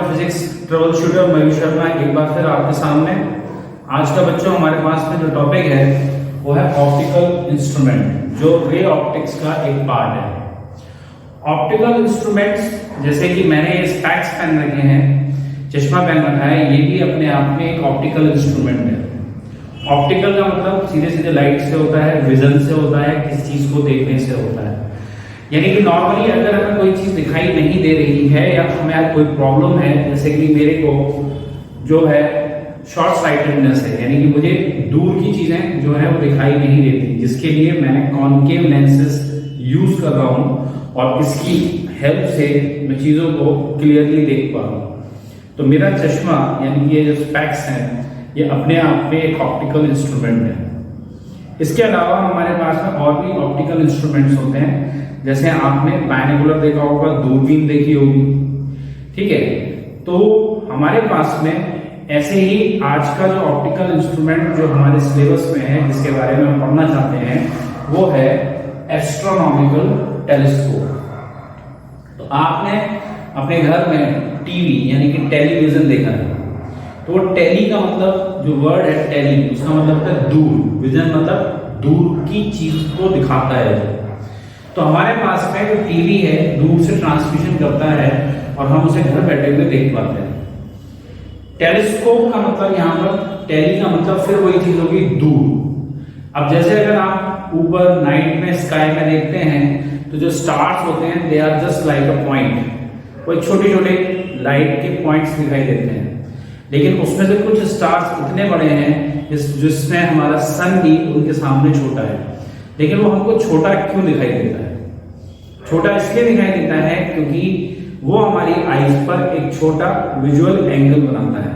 Physics trouble shooter मयूर शर्मा एक बार फिर आपके सामने। आज का बच्चों हमारे पास में जो टॉपिक है वो है ऑप्टिकल इंस्ट्रूमेंट, जो रे ऑप्टिक्स का एक पार्ट है। ऑप्टिकल इंस्ट्रूमेंट्स जैसे कि मैंने ये स्पेक्स पहन रखे हैं, चश्मा पहन रखा है, ये भी अपने आप में एक ऑप्टिकल इंस्ट्रूमेंट है। ऑप्टिकल का मतलब सीधे सीधे लाइट से होता है, विजन से होता है, किसी चीज को देखने से होता है। यानी कि नॉर्मली अगर हमें कोई चीज दिखाई नहीं दे रही है या हमें कोई प्रॉब्लम है, जैसे कि मेरे को जो है शॉर्ट साइटेडनेस है, यानी कि मुझे दूर की चीजें जो है वो दिखाई नहीं देती, जिसके लिए मैं कॉनकेव लेंसेज यूज कर रहा हूं और इसकी हेल्प से मैं चीजों को क्लियरली देख पा रहा हूं। तो मेरा चश्मा यानी कि ये जो स्पेक्स हैं ये अपने आप में एक ऑप्टिकल इंस्ट्रूमेंट है। इसके अलावा हमारे पास में और भी ऑप्टिकल इंस्ट्रूमेंट्स होते हैं, जैसे आपने बायनोकुलर देखा होगा, दूरबीन देखी होगी, ठीक है। तो हमारे पास में ऐसे ही आज का जो ऑप्टिकल इंस्ट्रूमेंट जो हमारे सिलेबस में है, जिसके बारे में हम पढ़ना चाहते हैं, वो है एस्ट्रोनॉमिकल टेलीस्कोप। तो आपने अपने घर में टीवी यानी कि टेलीविजन देखा है, तो वो टेली का मतलब जो वर्ड है टेली, उसका मतलब है दूर, विजन मतलब दूर की चीज को दिखाता है। तो हमारे पास में जो टीवी है दूर से ट्रांसमिशन करता है और हम उसे घर बैठे हुए देख पाते हैं। टेलीस्कोप का मतलब यहाँ पर टेली का मतलब फिर वही चीज होगी दूर। अब जैसे अगर आप ऊपर नाइट में स्काई में देखते हैं तो जो स्टार्स होते हैं they are just like a point, कोई छोटे छोटे लाइट के पॉइंट्स दिखाई देते हैं, लेकिन उसमें से कुछ स्टार्स इतने बड़े हैं जिसमें हमारा सन भी उनके सामने छोटा है। लेकिन वो हमको छोटा क्यों दिखाई देता है? छोटा इसलिए दिखाई देता है क्योंकि वो हमारी आईज पर एक छोटा विजुअल एंगल बनाता है,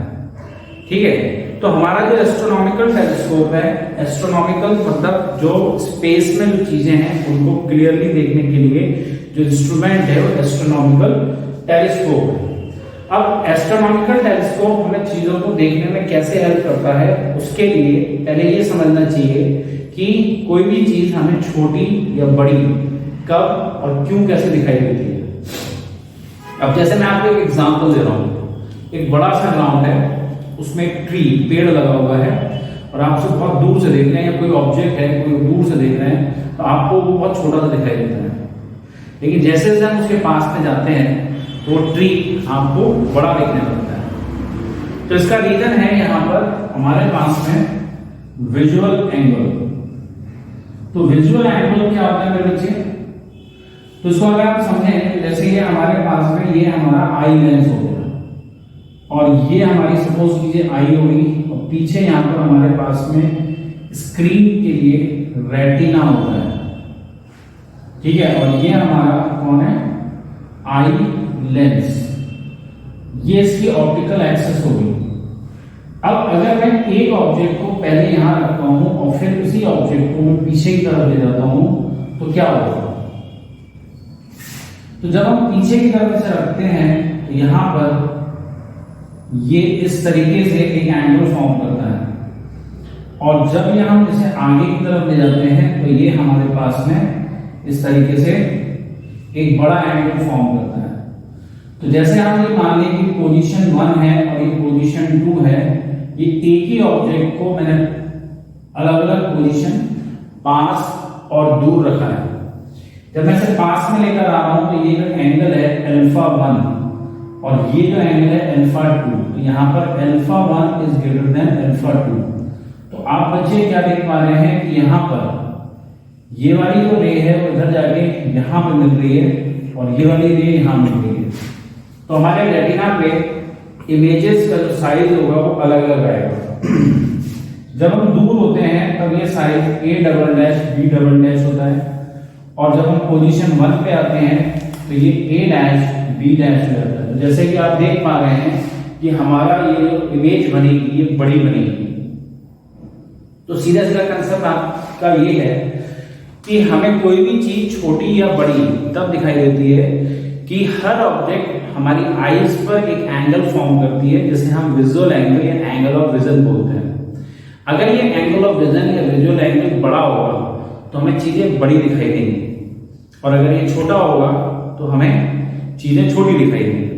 ठीक है। तो हमारा जो एस्ट्रोनॉमिकल टेलीस्कोप है, एस्ट्रोनॉमिकल मतलब जो स्पेस में जो चीजें हैं उनको क्लियरली देखने के लिए जो इंस्ट्रूमेंट है वो एस्ट्रोनॉमिकल टेलीस्कोप है। अब एस्ट्रोनॉमिकल टेलीस्कोप हमें चीजों को देखने में कैसे हेल्प करता है, उसके लिए पहले ये समझना चाहिए कि कोई भी चीज हमें छोटी या बड़ी कब और क्यों कैसे दिखाई देती है। अब जैसे मैं आपको एक एग्जांपल दे रहा हूं, एक बड़ा सा ग्राउंड है, उसमें एक ट्री पेड़ लगा हुआ है और आप उसे बहुत दूर से देख रहे हैं, या कोई ऑब्जेक्ट है कोई दूर से देख रहे हैं तो आपको वो बहुत छोटा सा दिखाई देता है। लेकिन जैसे जैसे हम उसके पास में जाते हैं तो ट्री आपको बड़ा दिखने लगता है। तो इसका रीजन है यहाँ पर हमारे पास में विजुअल एंगल। तो विजुअल एंगल क्या होता है मेरे बच्चे? तो इसको अगर आप समझें, जैसे ये हमारे पास में ये हमारा आई लेंस हो गया और ये हमारी सपोज कीजिए आई होगी, और पीछे यहाँ पर हमारे पास में स्क्रीन के लिए रेटिना होता है, ठीक है। और ये हमारा कौन है? Eye lens. ये इसकी ऑप्टिकल एक्सेस होगी। अब अगर मैं एक ऑब्जेक्ट को पहले यहां रखता हूं और फिर उसी ऑब्जेक्ट को मैं पीछे की तरफ ले जाता हूं तो क्या होगा? तो जब हम पीछे की तरफ इसे रखते हैं तो यहां पर ये इस तरीके से एक एंगल फॉर्म करता है, और जब ये हम इसे आगे की तरफ ले जाते हैं तो ये हमारे पास में इस तरीके से एक बड़ा एंगल फॉर्म करता है। तो जैसे हम ये मान लें कि पोजीशन 1 है और ये पोजीशन 2 है, ये एक ही ऑब्जेक्ट को मैंने अलग अलग पोजीशन पास और दूर रखा है। जब मैं इसे पास में लेकर आ रहा हूं तो ये जो एंगल है अल्फा 1 और ये जो एंगल है अल्फा 2, तो यहां पर alpha 1 is greater than alpha 2। तो आप बच्चे क्या देख पा रहे हैं कि यहां पर ये वाली जो रे है वो इधर जाके यहां पर मिल रही है और ये वाली रे यहां मिल रही है। तो हमारे रेटिना पे इमेजेस का जो साइज होगा वो अलग अलग आएगा। जब हम दूर होते हैं तब ये size a double dash b double dash होता है, और जब हम पोजीशन 1 पे आते हैं तो ये a डैश b डैश हो जाता है। जैसे कि आप देख पा रहे हैं कि हमारा ये जो इमेज बनेगी ये बड़ी बनेगी। तो सीधा सीधा कंसेप्ट आपका ये है कि हमें कोई भी चीज छोटी या बड़ी तब दिखाई देती है कि हर ऑब्जेक्ट हमारी आईज पर एक एंगल फॉर्म करती है, जिसे हम विजुअल एंगल या एंगल ऑफ विजन बोलते हैं। अगर ये एंगल ऑफ विजन या विजुअल एंगल बड़ा होगा तो हमें चीजें बड़ी दिखाई देंगी, और अगर ये छोटा होगा तो हमें चीजें छोटी दिखाई देंगी।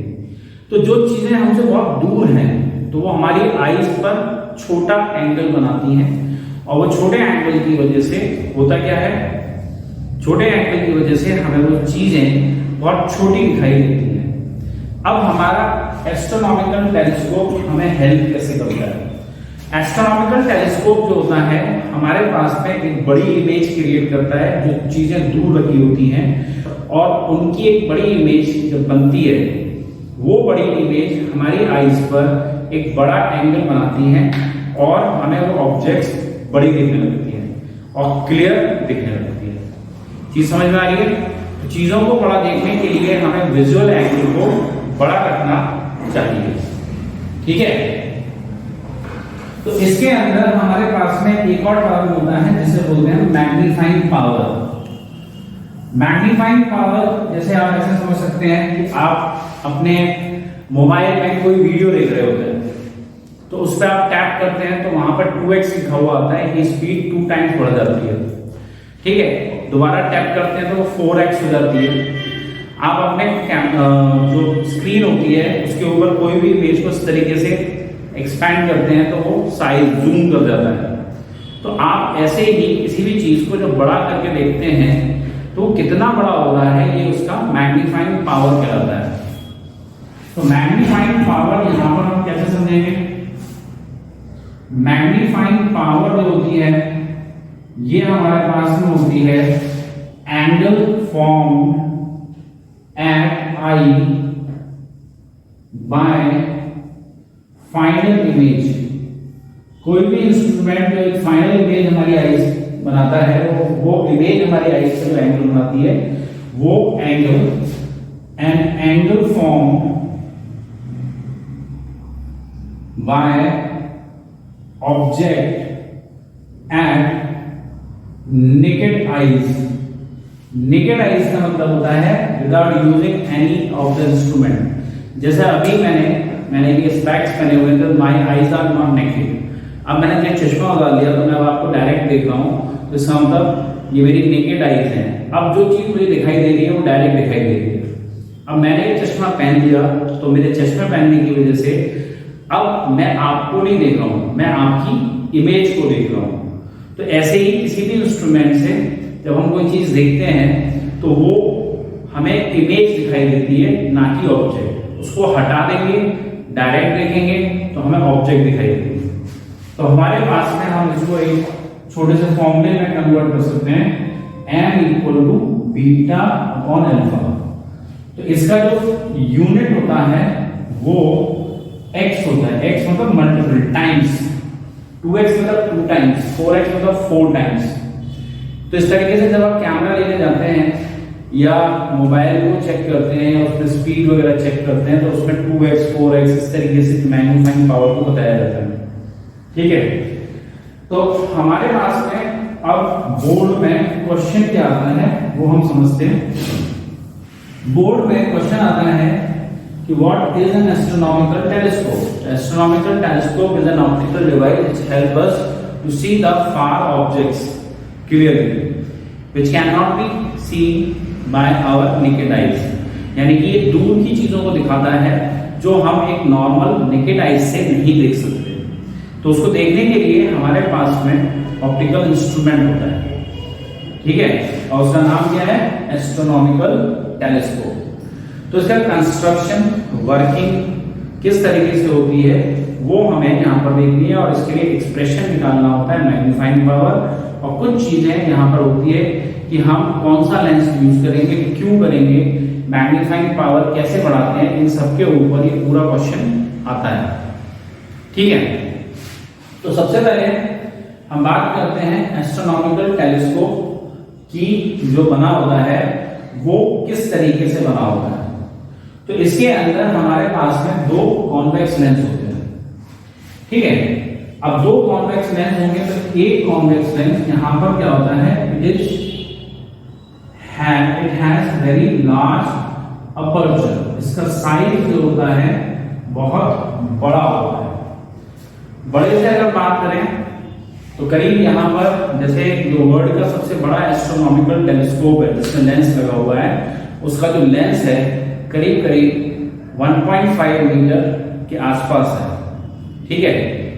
तो जो चीजें हमसे बहुत दूर हैं तो वो हमारी आईज पर छोटा एंगल बनाती हैं, और वो छोटे एंगल की वजह से होता क्या है, छोटे एंगल की वजह से हमें वो चीजें बहुत छोटी दिखाई देती हैं। अब हमारा एस्ट्रोनॉमिकल टेलीस्कोप हमें हेल्प कैसे करता है? एस्ट्रोनॉमिकल टेलीस्कोप जो होता है हमारे पास में एक बड़ी इमेज क्रिएट करता है, जो चीजें दूर रखी होती हैं, और उनकी एक बड़ी इमेज जब बनती है, वो बड़ी इमेज हमारी आईज पर एक बड़ा एंगल बनाती है और हमें वो ऑब्जेक्ट्स बड़ी दिखने लगती हैं और क्लियर दिखने लगती है। चीज समझ में आ रही है? तो चीजों को बड़ा देखने के लिए हमें विजुअल एंगल को बड़ा रखना चाहिए, ठीक है। तो इसके अंदर हमारे पास में एक और टर्म होता है जिसे बोलते हैं मैग्नीफाइंग पावर। मैग्नीफाइंग पावर जैसे आप ऐसे समझ सकते हैं कि आप अपने मोबाइल में कोई वीडियो देख रहे होते हैं, तो उस पर आप टैप करते हैं तो वहां पर 2x लिखा हुआ आता है कि स्पीड 2 टाइम्स बढ़ जाती है, ठीक है। दोबारा टैप करते हैं तो वो 4x हो जाती है। आप अपने जो स्क्रीन होती है उसके ऊपर कोई भी इमेज को इस तरीके से एक्सपैंड करते हैं तो वो साइज जूम कर जाता है। तो आप ऐसे ही किसी भी चीज को जब बड़ा करके देखते हैं तो कितना बड़ा हो रहा है ये उसका मैग्नीफाइंग पावर कहलाता है। तो मैग्नीफाइंग पावर यहां पर हम कैसे समझेंगे? मैग्नीफाइंग पावर जो होती है ये हमारे पास में होती है angle form at eye by final image. कोई भी इंस्ट्रूमेंट जो एक फाइनल इमेज हमारी आईज बनाता है, वो इमेज हमारी आईज से जो एंगल बनाती है वो angle form by object at naked eyes. Naked eyes का मतलब होता है without using any of the instrument. जैसे अभी मैंने ये स्पेक्स पहने हुए थे, my eyes are not naked. अब मैंने जब चश्मा लगा लिया तो मैं अब आपको डायरेक्ट देख रहा हूँ, तो इसका मतलब ये मेरी नेकेड आईज हैं। अब जो चीज मुझे दिखाई दे रही है वो डायरेक्ट दिखाई दे रही है। अब मैंने ये चश्मा पहन लिया तो मेरे चश्मे पहनने की वजह से अब मैं आपको नहीं देख रहा हूँ, मैं आपकी इमेज को देख रहा हूँ। तो ऐसे ही किसी भी इंस्ट्रूमेंट से जब हम कोई चीज देखते हैं तो वो हमें इमेज दिखाई देती है, ना कि ऑब्जेक्ट। उसको हटा देंगे, डायरेक्ट देखेंगे तो हमें ऑब्जेक्ट दिखाई देगी। तो हमारे पास में हम इसको एक छोटे से फॉर्मूले में कन्वर्ट कर सकते हैं, m equal to beta upon alpha. तो इसका जो यूनिट होता है वो x होता है। x मतलब मल्टीपल टाइम्स, 2x मतलब 2 टाइम्स, 4x मतलब 4 टाइम्स। तो इस तरीके से जब आप कैमरा लेने जाते हैं या मोबाइल को चेक करते हैं या उसमें स्पीड वगैरह चेक करते हैं तो उसमें 2x 4x इस तरीके से मैग्नीफाइंग पावर को बताया जाता है, ठीक है। तो हमारे पास में अब बोर्ड में क्वेश्चन क्या आता है वो हम समझते हैं। बोर्ड में क्वेश्चन आता है कि what is an astronomical telescope? Astronomical telescope is an optical device which help us to see the far objects clearly which can not be seen by our naked eyes. यानी कि ये दूर की चीजों को दिखाता है जो हम एक नॉर्मल नेकेड आईज से नहीं देख सकते। तो उसको देखने के लिए हमारे पास में ऑप्टिकल इंस्ट्रूमेंट होता है, ठीक है, और उसका नाम क्या है? Astronomical telescope. तो इसका कंस्ट्रक्शन, वर्किंग किस तरीके से होती है वो हमें यहाँ पर देखनी है, और इसके लिए एक्सप्रेशन निकालना होता है, मैग्नीफाइंग पावर। और कुछ चीजें यहाँ पर होती है कि हम कौन सा लेंस यूज करेंगे, क्यों करेंगे, मैग्नीफाइंग पावर कैसे बढ़ाते हैं, इन सबके ऊपर ये पूरा क्वेश्चन आता है, ठीक है। तो सबसे पहले हम बात करते हैं एस्ट्रोनॉमिकल टेलीस्कोप की जो बना होता है वो किस तरीके से बना होता है। तो इसके अंदर हमारे पास में 2 कॉन्वेक्स लेंस होते हैं, ठीक है। अब 2 कॉन्वेक्स लेंस होंगे तो एक कॉन्वेक्स लेंस यहां पर क्या होता है, it has very large aperture. इसका साइज जो होता है बहुत बड़ा होता है। बड़े से अगर बात करें तो करीब यहाँ पर जैसे जो वर्ल्ड का सबसे बड़ा एस्ट्रोनॉमिकल टेलीस्कोप है जिसमें लेंस लगा हुआ है, उसका जो लेंस है करीब करीब 1.5 मीटर के आसपास है, ठीक है,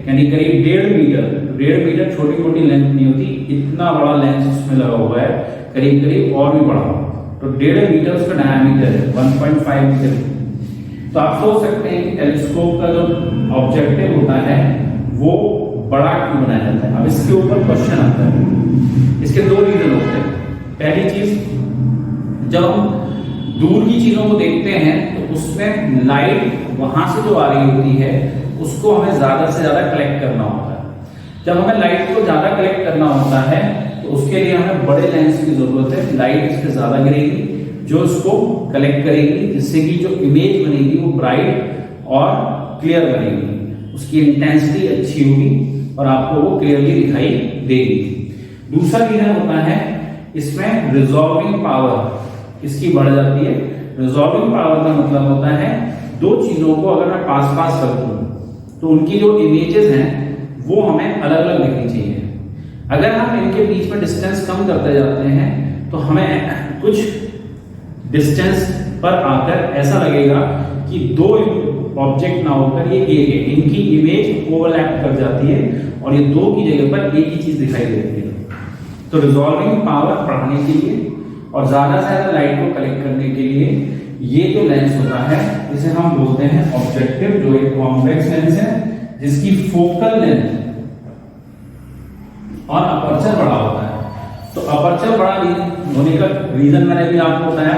यानी करीब 1.5 मीटर छोटी मोटी लेंथ नहीं होती, इतना बड़ा लेंस उसमें लगा हुआ है, करीब करीब और भी बड़ा, तो 1.5 मीटर उसका डायमीटर है, 1.5 मीटर। तो आप सोच सकते हैं कि टेलीस्कोप का जो ऑब्जेक्टिव होता है वो बड़ा क्यों बनाया जाता है। अब इसके ऊपर क्वेश्चन आता है, इसके दो रीजन होते हैं। पहली चीज, जब हम दूर की चीजों को देखते हैं तो उसमें लाइट वहां से जो आ रही होती है उसको हमें ज्यादा से ज्यादा कलेक्ट करना होता है। जब हमें लाइट को ज्यादा कलेक्ट करना होता है तो उसके लिए हमें बड़े लेंस की जरूरत है। लाइट इस पे ज्यादा गिरेगी जो इसको कलेक्ट करेगी, जिससे कि जो इमेज बनेगी वो ब्राइट और क्लियर बनेगी, उसकी इंटेंसिटी अच्छी होगी और आपको वो क्लियरली दिखाई देगी। दूसरा रीजन होता है इसमें रिजॉल्विंग पावर इसकी बढ़ जाती है। रिजॉल्विंग पावर का मतलब होता है दो चीजों को अगर मैं पास पास रख दूं तो उनकी जो इमेजेस हैं वो हमें अलग अलग दिखनी चाहिए। अगर हम इनके बीच में डिस्टेंस कम करते जाते हैं तो हमें कुछ डिस्टेंस पर आकर ऐसा लगेगा कि दो ऑब्जेक्ट ना होकर ये एक है, इनकी इमेज ओवरलैप कर जाती है और ये दो की जगह पर एक ही चीज दिखाई देती है। तो रिजॉल्विंग पावर बढ़ाने के लिए और ज्यादा से ज्यादा लाइट को कलेक्ट करने के लिए ये जो लेंस होता है इसे हम बोलते हैं ऑब्जेक्टिव, जो एक कॉन्वेक्स लेंस है जिसकी फोकल लेंथ और अपर्चर बड़ा होता है। तो अपर्चर बड़ा होने का रीजन मैंने भी आपको बताया।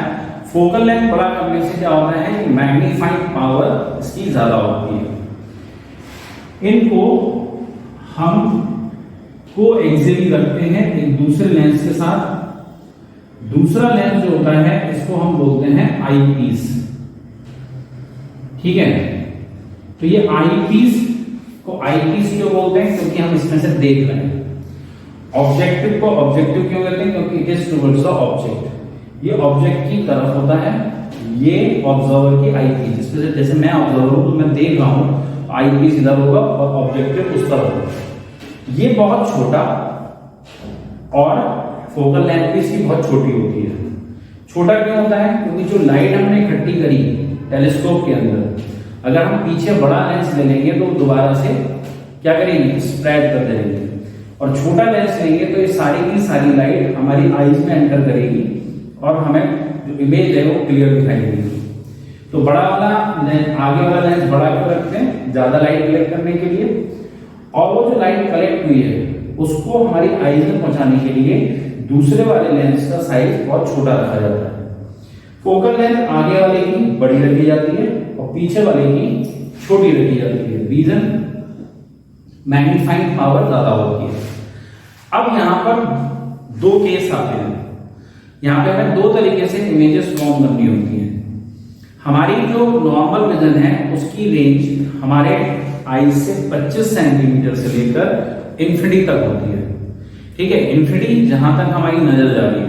फोकल लेंथ बड़ा करने से क्या होता है कि मैग्नीफाइंग पावर इसकी ज्यादा होती है। इनको हम को एक्सियली रखते हैं एक दूसरे लेंस के साथ। दूसरा लेंस जो होता है इसको हम बोलते हैं आईपीस, ठीक है। तो ये आईपीस को आईपीस क्यों बोलते हैं? क्योंकि हम इसमें से देख रहे हैं। ऑब्जेक्टिव को ऑब्जेक्टिव क्यों कहते हैं? क्योंकि it is towards the object, ये ऑब्जेक्ट की तरफ होता है, ये ऑब्जर्वर की आईपीस, जिसमें जैसे मैं ऑब्जर्वर हूं तो मैं देख रहा हूं, आईपीस इधर होगा और ऑब्जेक्टिव उस तरफ होगा। ये बहुत छोटा और फोकल लेंथ भी इसकी बहुत छोटी होती है। छोटा क्यों होता है? क्योंकि जो लाइट हमने इकट्ठी करी टेलीस्कोप के अंदर, अगर हम पीछे बड़ा लेंस ले लेंगे तो दोबारा से क्या करेंगे? स्प्रेड कर देंगे। और छोटा लेंस लेंगे तो ये सारी की सारी लाइट हमारी आईज में एंटर करेगी और हमें जो इमेज है वो क्लियर दिखाई देगी। तो बड़ा वाला आगे वाला लेंस बड़ा क्यों रखते हैं? ज्यादा लाइट कलेक्ट करने के लिए। और वो जो लाइट कलेक्ट हुई है उसको हमारी आईज में पहुंचाने के लिए दूसरे वाले लेंस का साइज बहुत छोटा रखा जाता है। फोकल लेंथ आगे वाले की बड़ी रखी जाती है और पीछे वाले की छोटी रखी जाती है। रीजन मैग्नीफाइंग पावर ज्यादा होती है। अब यहां पर दो केस आते हैं। यहां पे हमें दो तरीके से इमेजेस फॉर्म करनी होती है। हमारी जो नॉर्मल विजन है उसकी रेंज हमारे आईज से 25 सेंटीमीटर से लेकर इंफिनिटी तक होती है, ठीक है। इंफिनिटी जहां तक हमारी नजर जा रही है,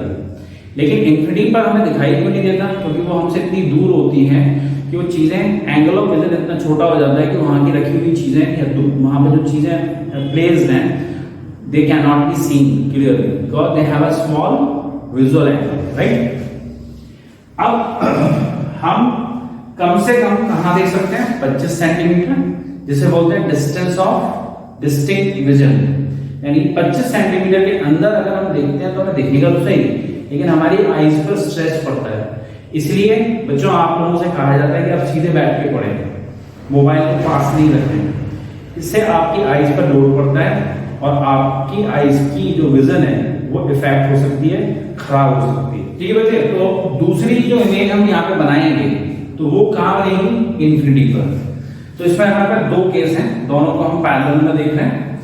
लेकिन इंफिनिटी पर हमें दिखाई क्यों नहीं देता? क्योंकि वो हमसे इतनी दूर होती हैं कि वो चीजें, एंगल ऑफ विजन इतना छोटा हो जाता है कि वहां की रखी हुई चीजें या वहां पर जो चीजें प्लेस्ड हैं they can not be scene clearly because they have a small visual angle, right. अब हम कम से कम कहां देख सकते हैं? 25 सेंटीमीटर, जिसे बोलते हैं डिस्टेंस ऑफ डिस्टिंक्ट विजन। यानी 25 सेंटीमीटर के अंदर अगर हम देखते हैं तो हमें दिखेगा तो सही, लेकिन हमारी आईज पर स्ट्रेस पड़ता है। इसलिए बच्चों आप लोगों से कहा जाता है कि आप सीधे बैठ के पढ़ें, मोबाइल को पास नहीं रखें। इससे आपकी आईज पर लोड पड़ता है और आपकी आईज की जो विजन है वो इफेक्ट हो सकती है, खराब हो सकती है, ठीक है बच्चे। तो दूसरी जो इमेज हम यहाँ पे बनाएंगे तो वो कहाँ बनेगी? इंफिनिटी पर। तो इसमें हमारे पास दो केस हैं, दोनों को हम पैरेलल में देख रहे हैं।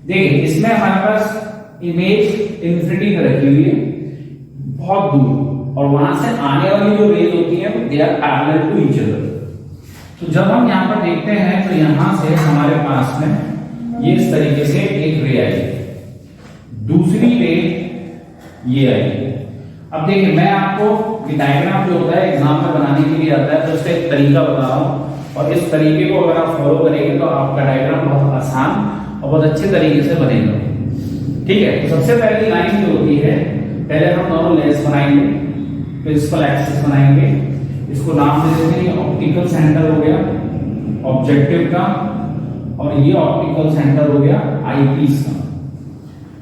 देखिए इसमें हमारे पास इमेज इंफिनिटी पर रखी हुई है बहुत दूर, और वहां से आने वाली जो रेज होती है they are parallel to each other. तो जब हम यहाँ पर देखते हैं तो यहां से हमारे पास में ये इस तरीके से एक रे आई, दूसरी रे ये आई। अब देखिए मैं आपको डायग्राम जो होता है एग्जाम में बनाने के लिए आता है तो उसका एक तरीका बता रहा हूं, और इस तरीके को अगर आप फॉलो करेंगे तो आपका डायग्राम बहुत आसान और बहुत अच्छे तरीके से बनेगा, ठीक है। तो सबसे पहली लाइन जो होती है, पहले हम दोनों लेंस बनाएंगे, प्रिंसिपल एक्सिस बनाएंगे, इसको नाम दे देते हैं, ये ऑप्टिकल सेंटर हो गया ऑब्जेक्टिव का, और ये ऑप्टिकल सेंटर हो गया आईपीस का।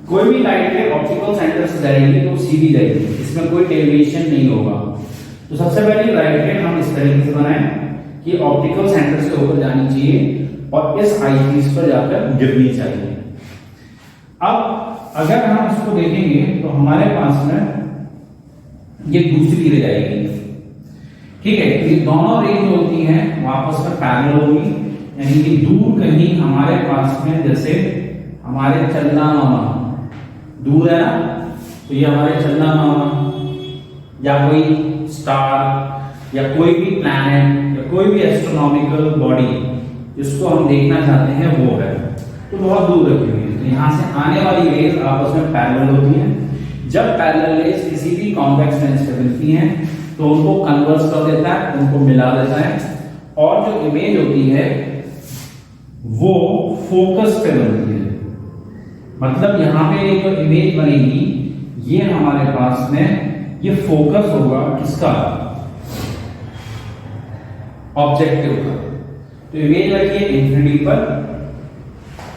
कोई भी लाइट के ऑप्टिकल सेंटर से जाएगी तो सीधी जाएगी, इसमें कोई डेविएशन नहीं होगा। तो सबसे पहले लाइट के हम इस तरीके से बनाएं कि ऑप्टिकल सेंटर से होकर जानी चाहिए और इस आईपीस पर जाकर गिरनी चाहिए। अब अगर हम इसको देखेंगे तो हमारे पास में ये दूसरी रे जाएगी, ठीक है। ये दोनों रे जो होती हैं वो आपस में पैरेलल होगी, यानी कि दूर कहीं हमारे पास में, जैसे हमारे चंदा मामा दूर है ना, तो ये हमारे चंदा मामा या कोई स्टार या कोई भी प्लैनेट या कोई भी एस्ट्रोनॉमिकल बॉडी जिसको हम देखना चाहते हैं वो है, तो बहुत दूर रखी हुई है। तो यहाँ से आने वाली रेज आपस में पैरेलल होती हैं। जब पैरेलल रेज किसी भी कॉन्वेक्स लेंस पे मिलती हैं तो उनको कन्वर्स कर देता है, उनको मिला देता है, और जो इमेज होती है वो फोकस पे बनती है। मतलब यहाँ पे एक जो इमेज बनेगी ये हमारे पास में ये फोकस होगा किसका, ऑब्जेक्टिव का। तो इमेज रखिए इन्फिनिटी पर,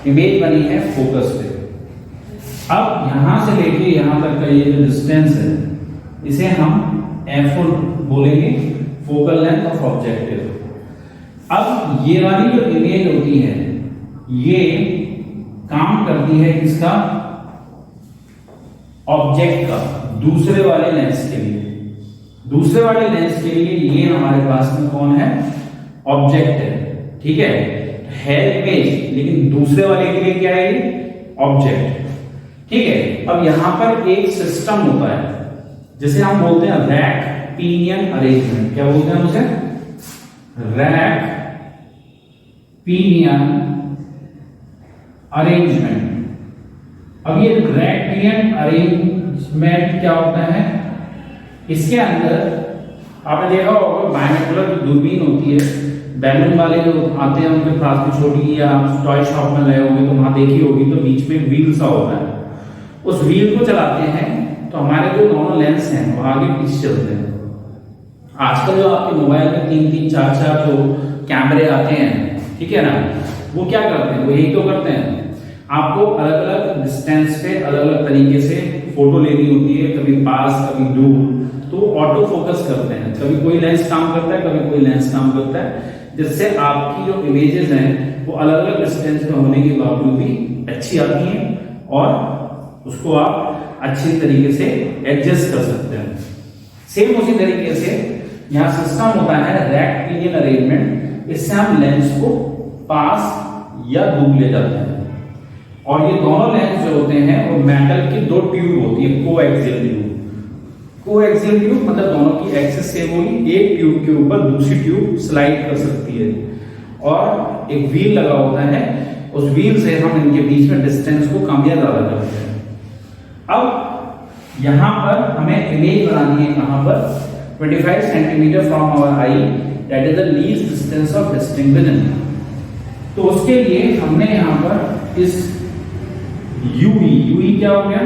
इमेज बनी है फोकस पे। अब यहां से लेके यहां तक का ये जो डिस्टेंस है इसे हम f बोलेंगे, फोकल लेंथ ऑफ ऑब्जेक्टिव। अब ये वाली जो इमेज होती है ये काम करती है किसका, ऑब्जेक्ट का, दूसरे वाले लेंस के लिए। दूसरे वाले लेंस के लिए ये हमारे पास में कौन है, ऑब्जेक्ट है, ठीक है इमेज, लेकिन दूसरे वाले के लिए क्या है, ऑब्जेक्ट, ठीक है। अब यहां पर एक सिस्टम होता है जिसे हम बोलते हैं रैक पिनियन अरेंजमेंट। क्या बोलते हैं उसे, रैक पिनियन अरेंजमेंट। अब ये रैक पिनियन अरेंजमेंट क्या होता है, इसके अंदर आपने देखा होगा बायनोकुलर जो दूरबीन होती है, बैलून वाले जो आते हैं उनके पास में छोटी, या टॉय शॉप में गए होंगे तो वहां देखी होगी, तो बीच में व्हील सा होता है। उस व्हील को चलाते हैं तो हमारे जो दोनों लेंस हैं वो आगे पीछे चलते हैं। आजकल जो आपके मोबाइल में 3-3, 4-4 जो कैमरे आते हैं, ठीक है ना, वो क्या करते हैं, वो यही तो करते हैं, आपको अलग अलग डिस्टेंस पे अलग अलग तरीके से फोटो लेनी होती है, कभी पास कभी दूर, तो ऑटो फोकस करते हैं। कभी कोई लेंस काम करता है, कभी कोई लेंस काम करता है, जिससे आपकी जो इमेजेस हैं वो अलग अलग डिस्टेंस में होने के बावजूद भी अच्छी आती हैं और उसको आप अच्छी तरीके से एडजस्ट कर सकते हैं। सेम उसी तरीके से यहाँ सिस्टम होता है रैक पिनियन अरेंजमेंट। इससे हम लेंस को पास या दूर ले जाते हैं, और ये दोनों लेंस जो होते हैं वो मेटल की 2 ट्यूब होती है, कोएक्सियल ट्यूब। कोएक्सियल ट्यूब मतलब दोनों की एक्सिस सेम होगी, एक ट्यूब के ऊपर दूसरी ट्यूब स्लाइड कर सकती है, और एक व्हील लगा होता है, उस व्हील से हम इनके बीच में डिस्टेंस को कम या ज्यादा करते हैं। अब यहां पर हमें इमेज बनानी है, कहां पर, 25 centimetre from our eye, that is the least distance of distinct vision. तो उसके लिए हमने यहां पर इस यूई क्या हो गया,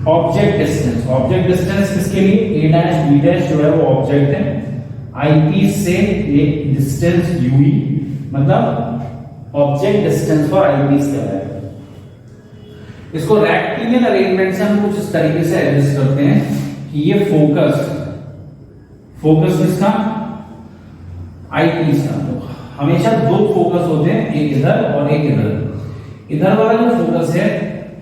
ऑब्जेक्ट डिस्टेंस। ऑब्जेक्ट डिस्टेंस किसके लिए, ए डैश बी डैश जो है वो ऑब्जेक्ट है, आईपीस से एक डिस्टेंस यूई, मतलब ऑब्जेक्ट डिस्टेंस फॉर आईपीस क्या है। इसको रैक पिनियन अरेंजमेंट से हम कुछ इस तरीके से एडजस्ट करते हैं कि ये फोकस किसका, आईपीस का। तो हमेशा 2 फोकस होते हैं, एक इधर और एक इधर। इधर वाला जो फोकस है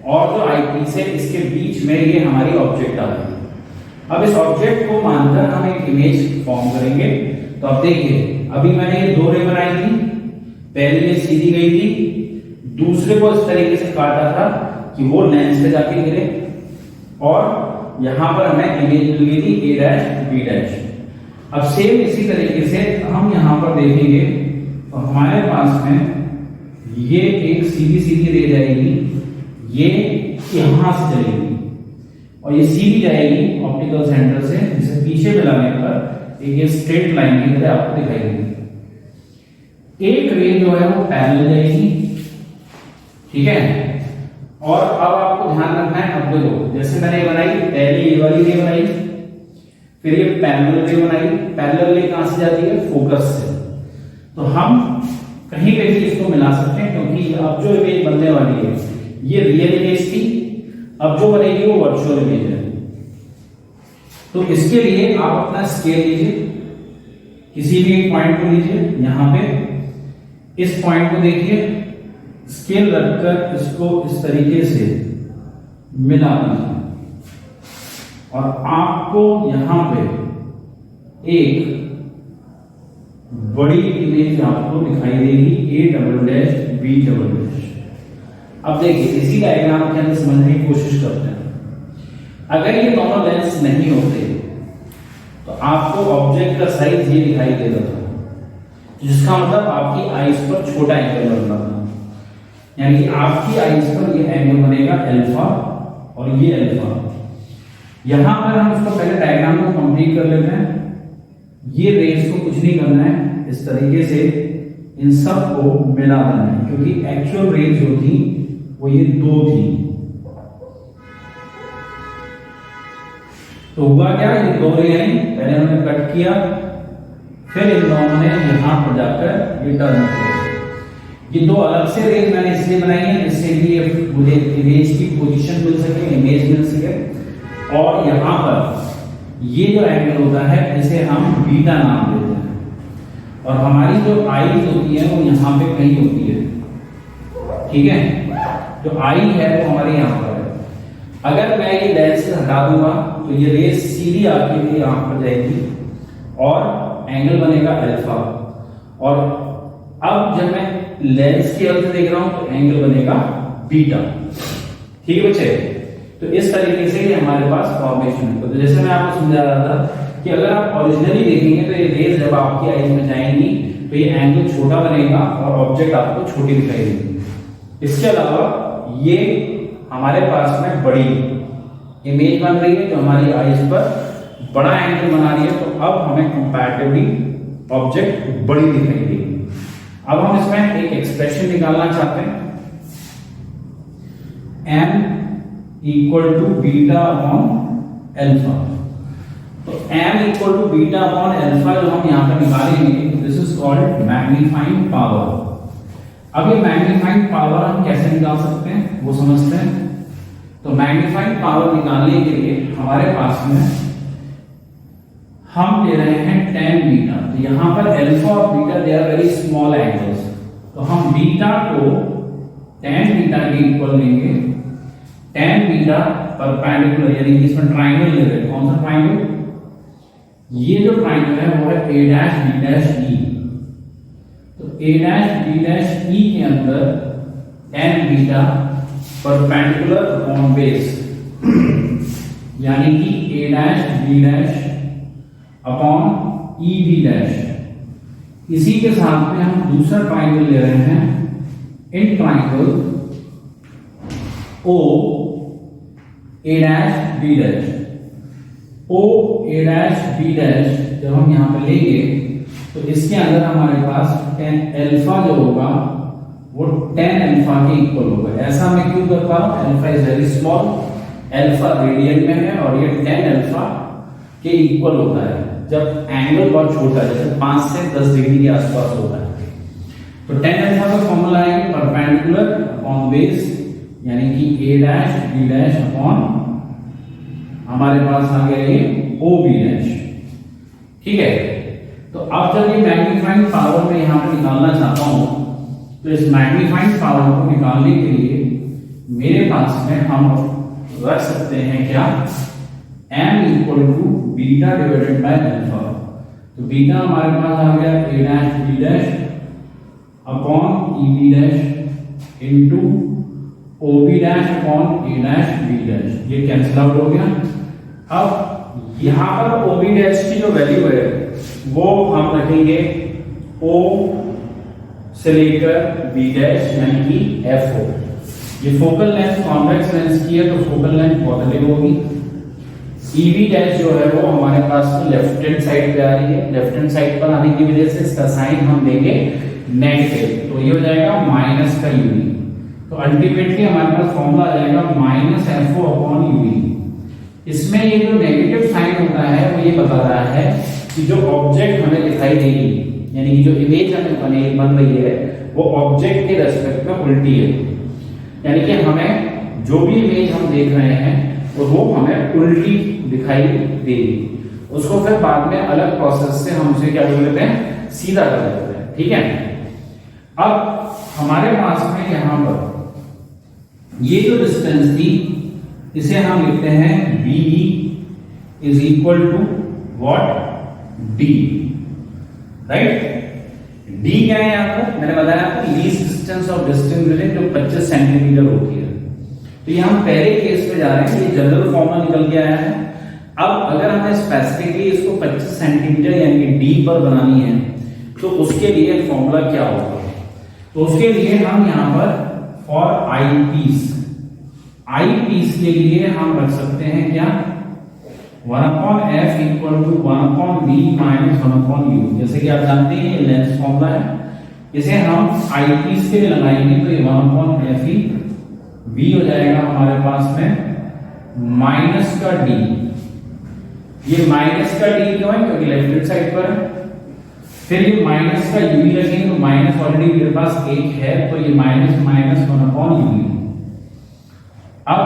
और जो आईपीस है, इसके बीच में ये हमारी ऑब्जेक्ट आती है। अब इस ऑब्जेक्ट को मानकर हम एक इमेज फॉर्म करेंगे। तो अब देखिए, अभी मैंने ये 2 रे बनाई थी, पहले ये सीधी गई थी, दूसरे को इस तरीके से काटा था कि वो लेंस पे जाके गिरे, और यहां पर हमें इमेज मिल गई थी ए डैश बी डैश। अब सेम इसी तरीके से हम यहां पर देखेंगे तो हमारे पास में ये एक सीधी सीधी रे जाएगी, ये यहां से चलेगी और ये सीधी जाएगी ऑप्टिकल सेंटर से, जिसे पीछे मिलाने पर एक ये स्ट्रेट लाइन की तरह आपको दिखाई देगी। एक रे जो है वो पैरेलल जाएगी, ठीक है। और अब आपको ध्यान रखना है, अब देखो जैसे मैंने बनाई, पहले ये वाली रे बनाई, फिर ये पैरेलल रे बनाई, पैरेलल रे कहां से जाती है, फोकस से। तो हम कहीं पे भी इसको मिला सकते हैं, क्योंकि अब जो इमेज बनने वाली है ये रियल इमेज थी, अब जो बनेगी वो वर्चुअल इमेज है। तो इसके लिए आप अपना स्केल लीजिए, किसी भी एक पॉइंट को लीजिए, यहां पे इस पॉइंट को देखिए, स्केल रखकर इसको इस तरीके से मिला दीजिए और आपको यहां पे एक बड़ी इमेज आपको दिखाई देगी, A double dash B double dash. अब देखिए इसी डायग्राम के अंदर समझने की कोशिश करते हैं। अगर ये दोनों लेंस नहीं होते तो आपको ऑब्जेक्ट का साइज ये दिखाई दे रहा था, जिसका मतलब आपकी आईज पर छोटा एंगल बन रहा था, यानी कि आपकी आईज पर ये एंगल बनेगा अल्फा और ये अल्फा। यहां पर हम इसको पहले डायग्राम को कंप्लीट कर लेते हैं। ये रेस को कुछ नहीं करना है, इस तरीके से इन सब को मिला देना है, क्योंकि एक्चुअल रेस जो थी वो ये दो थी। तो हुआ क्या, ये दो रे आई, पहले हमने कट किया, फिर इन दोनों ने यहां पर जाकर ये टर्न किया। ये दो अलग से रेस मैंने इसलिए बनाई है जिससे कि मुझे इमेज की पोजीशन मिल सके, इमेज मिल सके। और यहां पर ये जो एंगल होता है इसे हम बीटा नाम देते हैं, और हमारी जो आईज होती है वो यहाँ पे कहीं होती है, ठीक है। जो आई है वो हमारे यहाँ पर है। अगर मैं ये लेंस से हटा दूंगा तो ये रेस सीधी आपके लिए यहाँ पर जाएगी और एंगल बनेगा अल्फा, और अब जब मैं लेंस की हेल्प से देख रहा हूं तो एंगल बनेगा बीटा, ठीक है बच्चे। तो इस तरीके से ये हमारे पास फॉर्मेशन है। तो जैसे मैं आपको समझा रहा था कि अगर आप ओरिजिनली देखेंगे तो ये रेज जब आपकी आईज में जाएंगी तो ये एंगल छोटा बनेगा और ऑब्जेक्ट आपको छोटी दिखाई देगी। इसके अलावा ये हमारे पास में बड़ी इमेज बन रही है जो हमारी आईज पर बड़ा एंगल बना रही है, तो अब हमें कंपैरेटिवली ऑब्जेक्ट बड़ी दिखाई देगी। अब हम इसमें एक एक्सप्रेशन निकालना चाहते हैं, m equal to beta upon alpha. तो m equal to beta upon alpha जो हम यहां पर निकालेंगे, this is called magnifying power. अब ये मैग्नीफाइंग पावर हम कैसे निकाल सकते हैं वो समझते हैं। तो मैग्नीफाइंग पावर निकालने के लिए हमारे पास में हम ले रहे हैं tan बीटा। तो यहां पर अल्फा और beta they are very small angles, तो हम बीटा को tan बीटा के इक्वल लेंगे। tan बीटा परपेंडिकुलर, यानी कि इसमें ट्रायंगल ले रहे हैं। कौन सा ट्रायंगल, ये जो ट्रायंगल है वो है a dash b dash e। तो a dash b dash e के अंदर tan beta perpendicular upon base, यानी कि a dash b dash upon E B dash. इसी के साथ में हम दूसरा ट्राइंगल ले रहे हैं, in triangle O A dash B dash. O A dash B dash जब हम यहां पर लेंगे तो इसके अंदर हमारे पास tan अल्फा जो होगा वो tan अल्फा के इक्वल होगा। ऐसा मैं क्यों कर पा रहा हूं, alpha is very small, alpha radian में है और ये tan अल्फा के इक्वल होता है जब एंगल बहुत छोटा है, जैसे 5 से 10 डिग्री के आसपास होता है। तो tan अल्फा का फॉर्मूला है परपेंडिकुलर अपॉन बेस, यानी कि a dash b dash upon हमारे पास आ गया ये o b डैश, ठीक है। तो अब जब ये मैग्नीफाइंग पावर में यहां पर निकालना चाहता हूं तो इस मैग्नीफाइंग पावर को निकालने के लिए मेरे पास में हम रख सकते हैं क्या, m equal to beta divided by alpha. तो बीटा हमारे पास आ गया a dash b dash upon e b dash into o b dash upon a dash b dash, ये कैंसिल आउट हो गया। अब यहां पर o b डैश की जो वैल्यू है वो हम रखेंगे o से लेकर b डैश, यानी कि f हो। ये फोकल लेंथ कॉन्वेक्स लेंस की है तो फोकल लेंथ पॉजिटिव होगी। EV डैश जो है वो हमारे पास लेफ्ट हैंड साइड पे आ रही है, लेफ्ट हैंड साइड पर आने की वजह से इसका साइन हम देंगे नेगेटिव, तो ये हो जाएगा माइनस का UV। तो अल्टीमेटली हमारे पास फॉर्मूला आ जाएगा माइनस FO अपॉन UV। इसमें ये जो नेगेटिव साइन होता है वो ये बता रहा है कि जो ऑब्जेक्ट हमें दिखाई देगी, यानी कि जो इमेज हमें बन रही है वो ऑब्जेक्ट के रेस्पेक्ट में उल्टी है, यानी कि हमें जो भी इमेज हम देख रहे हैं वो हमें उल्टी दिखाई देगी। उसको फिर बाद में अलग प्रोसेस से हम उसे क्या कर लेते हैं, सीधा कर लेते हैं। ठीक है, अब हमारे पास में यहां पर ये जो डिस्टेंस थी इसे हम लिखते हैं BE is equal to what, D, right. D क्या है यहां पर, मैंने बताया आपको least distance of distance with जो 25 सेंटीमीटर होती है। तो ये हम पहले केस में जा रहे हैं, ये जनरल फॉर्मूला निकल के आया है। अब अगर हमें स्पेसिफिकली इसको 25 सेंटीमीटर यानी कि D पर बनानी है तो उसके लिए फॉर्मूला क्या होगा, तो उसके लिए हम यहां पर फॉर आई पीस के लिए हम रख सकते हैं क्या, 1/f equal to 1/b minus 1/u। जैसे कि आप जानते हैं ये लेंस फॉर्मूला है, इसे हम आई पीस के लिए लगाएंगे तो ये 1/fe v हो जाएगा हमारे पास में माइनस का d। ये माइनस का d क्यों है, क्योंकि लेफ्ट हैंड साइड पर है। फिर ये माइनस का u लगेंगे तो माइनस ऑलरेडी मेरे पास एक है तो ये माइनस माइनस 1/u। अब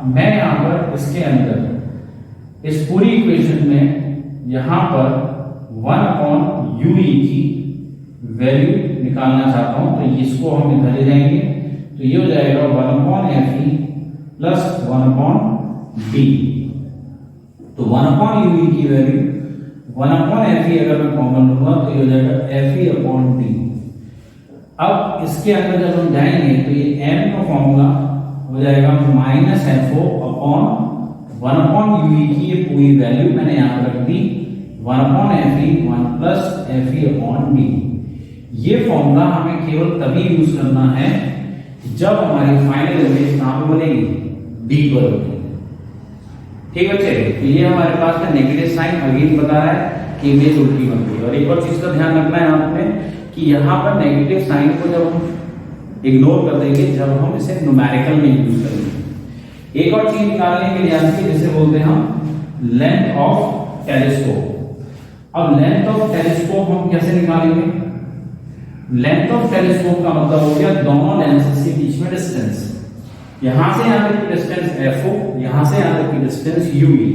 मैं यहां पर इसके अंदर इस पूरी इक्वेशन में यहां पर 1/ue की वैल्यू निकालना चाहता हूं, तो इसको हम इधर ले जाएंगे तो ये हो जाएगा 1/fe प्लस 1/d। तो 1/ue की वैल्यू 1/fe अगर मैं कॉमन लूंगा तो ये हो जाएगा fe/d। अब इसके अंदर जब हम जाएंगे तो ये m का फॉर्मूला हो जाएगा माइनस FO अपॉन 1/ue की ये पूरी वैल्यू मैंने यहां पर रख दी 1/fe 1 प्लस fe/d। ये फॉर्मूला हमें केवल तभी यूज करना है जब हमारी फाइनल इमेज कहां पे बनेगी, D पर बनेगी। ठीक बच्चे, तो ये हमारे पास में नेगेटिव साइन अगेन बता रहा है कि इमेज उल्टी बन रही है। और एक और चीज का ध्यान रखना है आपने कि यहाँ पर नेगेटिव साइन को जब हम इग्नोर कर देंगे जब हम इसे न्यूमेरिकल में यूज करेंगे। एक और चीज निकालने के लिए आती है जिसे बोलते हैं हम लेंथ ऑफ टेलीस्कोप। अब लेंथ ऑफ टेलीस्कोप हम कैसे निकालेंगे, लेंथ ऑफ टेलीस्कोप का मतलब हो गया दोनों लेंसेज के बीच में डिस्टेंस। यहां से यहां तक की डिस्टेंस FO, यहां से यहां तक की डिस्टेंस UE।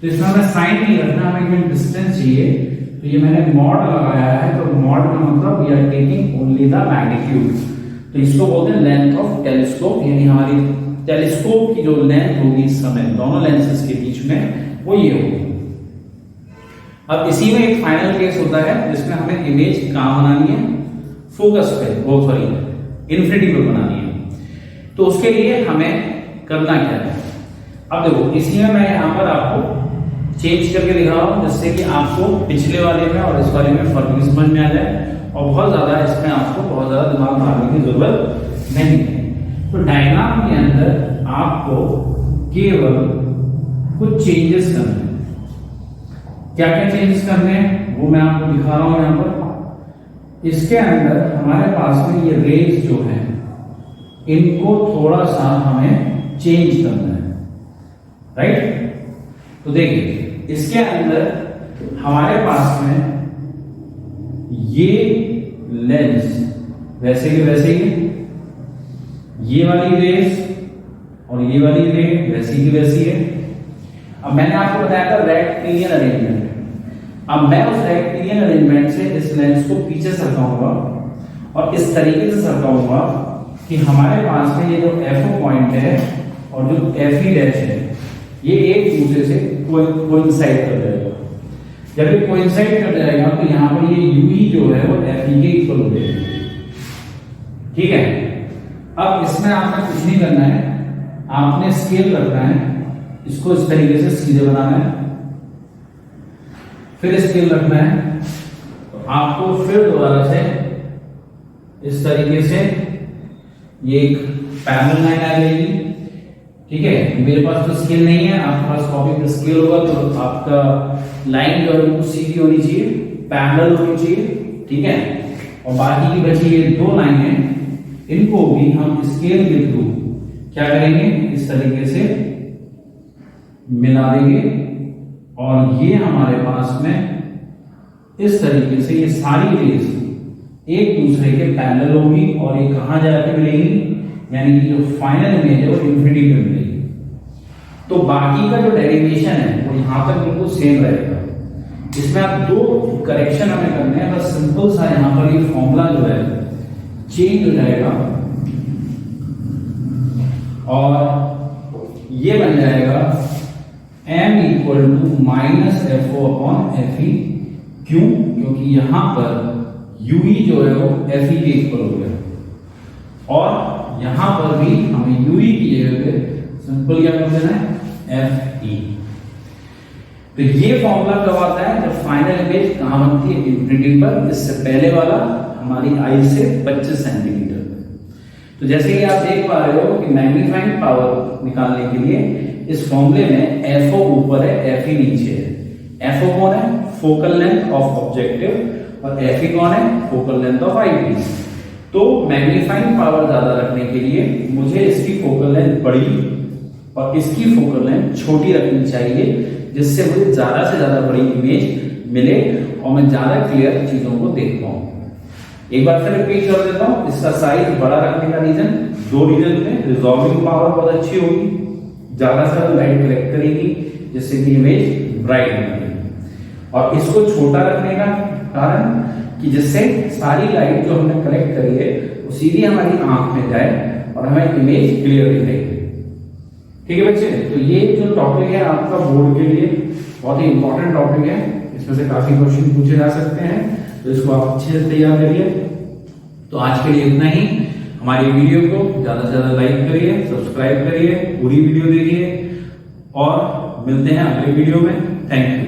तो इसमें हमें साइन नहीं रखना, हमें केवल डिस्टेंस चाहिए। तो ये मैंने मॉड लगाया है, तो मॉड का मतलब we are taking only the magnitude. तो इसको बोलते हैं लेंथ ऑफ टेलीस्कोप, यानी हमारी टेलीस्कोप की जो लेंथ होगी इस समय दोनों लेंसेज के बीच में वो ये होगी। अब इसी में एक फाइनल केस होता है जिसमें हमें इमेज कहां बनानी है, फोकस पे, वो सॉरी इन्फिनिटी पे बनानी है। तो उसके लिए हमें करना क्या है, अब देखो इसी में मैं यहां पर आपको चेंज करके दिखा रहा हूं जिससे कि आपको पिछले वाले में और इस वाले में फर्क समझ में आ जाए और बहुत ज्यादा इसमें आपको बहुत ज्यादा दिमाग लगाने की जरूरत नहीं है। तो डायग्राम के अंदर आपको केवल कुछ चेंजेस करने हैं। क्या क्या चेंजेस करने हैं वो मैं आपको दिखा रहा हूं यहां पर। इसके अंदर हमारे पास में ये रेज जो है इनको थोड़ा सा हमें चेंज करना है, राइट। तो देखिए इसके अंदर हमारे पास में ये लेंस वैसे के वैसे ही, ये वाली रेज और ये वाली रेज वैसी की वैसी है। अब मैंने आपको बताया था रेक्टेलियन अरेंजमेंट। अब मैं उस रेक्टेलियन अरेंजमेंट से इस लेंस को पीछे सरकाऊंगा और इस तरीके से सरकाऊंगा कि हमारे पास में ये जो FO पॉइंट है और जो FE डैश है ये एक दूसरे से कोइंसाइड कर जाएगा। जब ये कोइंसाइड कर जाएगा तो यहाँ पर ये UE जो है वो FE के इक्वल हो जाएगा। ठीक है, अब इसमें आपने कुछ नहीं करना है, आपने स्केल रखना है, इसको इस तरीके से सीधे बनाना है, फिर स्केल रखना है। तो आपको फिर दोबारा से इस तरीके से ये एक पैरेलल लाइन आ जाएगी। ठीक है, मेरे पास तो स्केल नहीं है, आपके पास कॉपी पे स्केल होगा तो आपका लाइन जो है वो सीधी होनी चाहिए, पैरेलल होनी चाहिए। ठीक है, और बाकी की बची ये दो लाइनें इनको भी हम स्केल के थ्रू क्या करेंगे, इस तरीके से मिला देंगे और ये हमारे पास में इस तरीके से ये सारी रेज एक दूसरे के पैरेलल होगी और ये कहां जाके मिलेगी, यानी कि जो फाइनल इमेज है वो इंफिनिटी पे मिलेगी। तो बाकी का जो डेरिवेशन है वो यहां तक बिल्कुल सेम रहेगा। इसमें आप दो करेक्शन हमें करने हैं, बस सिंपल सा यहां पर ये फॉर्मूला जो है चेंज हो जाएगा और ये बन जाएगा m equal to minus F O upon F E. क्यों? क्योंकि यहां पर ui जो है वो एफ ई के इक्वल हो गया और यहां पर भी हमें ui की जगह पे सिंपल क्या कर देना है, एफ ई। तो ये फॉर्मूला कब आता है, जब फाइनल इमेज कहां बनती है, इंफिनिटी पर। इससे पहले वाला हमारी आई से 25 सेंटीमीटर। तो जैसे कि आप देख पा रहे हो कि मैग्नीफाइंग पावर निकालने के लिए इस फॉर्मूले में एफओ ऊपर है, एफ ई नीचे है। एफओ कौन है, फोकल लेंथ ऑफ ऑब्जेक्टिव, और एफ ई कौन है, focal length of eyepiece. तो मैग्नीफाइंग पावर ज्यादा रखने के लिए मुझे इसकी फोकल लेंथ बड़ी और इसकी फोकल लेंथ छोटी रखनी चाहिए, जिससे मुझे ज्यादा से ज्यादा बड़ी इमेज मिले और मैं ज्यादा क्लियर चीजों को देख पाऊं। एक बार फिर रिपीट कर देता हूं, इसका साइज बड़ा रखने का रीजन, दो रीजन में, रिजॉल्विंग पावर बहुत अच्छी होगी, ज्यादा से ज्यादा लाइट कलेक्ट करेगी जिससे कि इमेज ब्राइट बनेगी। और इसको छोटा रखने का कारण कि जिससे सारी लाइट जो हमने कलेक्ट करी है वो सीधी हमारी आंख में जाए और हमें इमेज क्लियर दिखेगी। ठीक है बच्चे, तो ये जो टॉपिक है आपका बोर्ड के लिए बहुत ही इंपॉर्टेंट टॉपिक है, इसमें से काफी क्वेश्चन पूछे जा सकते हैं, तो इसको आप अच्छे से तैयार करिए। तो आज के लिए इतना ही। हमारी वीडियो को ज्यादा से ज्यादा लाइक करिए, सब्सक्राइब करिए, पूरी वीडियो देखिए और मिलते हैं अगले वीडियो में। Thank you.